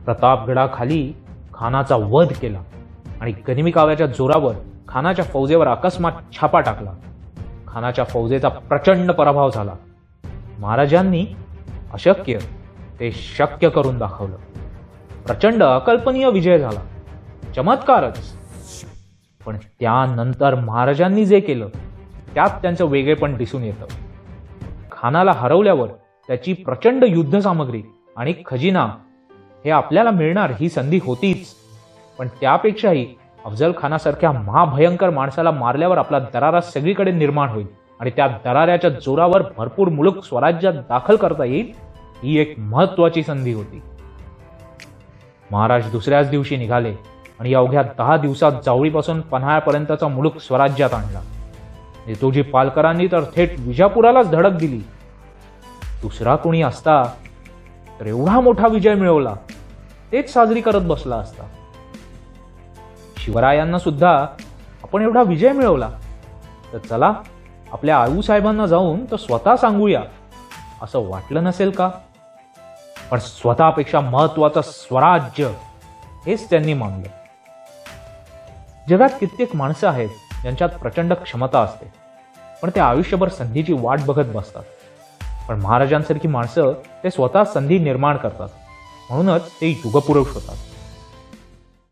प्रतापगडाखाली खानाचा वध केला आणि गनिमी काव्याच्या जोरावर खानाच्या फौजेवर अकस्मात छापा टाकला. खानाच्या फौजेचा प्रचंड पराभव झाला. महाराजांनी अशक्य ते शक्य करून दाखवलं. प्रचंड अकल्पनीय विजय झाला. चमत्कारच. पण त्यानंतर महाराजांनी जे केलं त्यात त्यांचं वेगळेपण दिसून येतं. खानाला हरवल्यावर त्याची प्रचंड युद्ध सामग्री आणि खजिना हे आपल्याला मिळणार ही संधी होतीच. पण त्यापेक्षाही अफजल खानासारख्या महाभयंकर माणसाला मारल्यावर आपला दरारा सगळीकडे निर्माण होईल आणि त्या दराऱ्याच्या जोरावर भरपूर मुलूक स्वराज्यात दाखल करता येईल ही एक महत्वाची संधी होती. महाराज दुसऱ्याच दिवशी निघाले आणि अवघ्या 10 दिवसात जावळीपासून पन्हाळ्यापर्यंतचा मुलूक स्वराज्यात आणला. नेतोजी पालकरांनी तर थेट विजापुरालाच धडक दिली. दुसरा कोणी असता तर एवढा मोठा विजय मिळवला तेच साजरी करत बसला असता. शिवरायांना सुद्धा आपण एवढा विजय मिळवला तर चला आपल्या आऊसाहेबांना जाऊन तर स्वतः सांगूया असं वाटलं नसेल का? पण स्वतःपेक्षा महत्वाचं स्वराज्य हेच त्यांनी मानलं. जगात कित्येक माणसं आहेत ज्यांच्यात प्रचंड क्षमता असते पण ते आयुष्यभर संधीची वाट बघत बसतात. पण महाराजांसारखी माणसं ते स्वतः संधी निर्माण करतात म्हणूनच ते युगपुरुष होतात.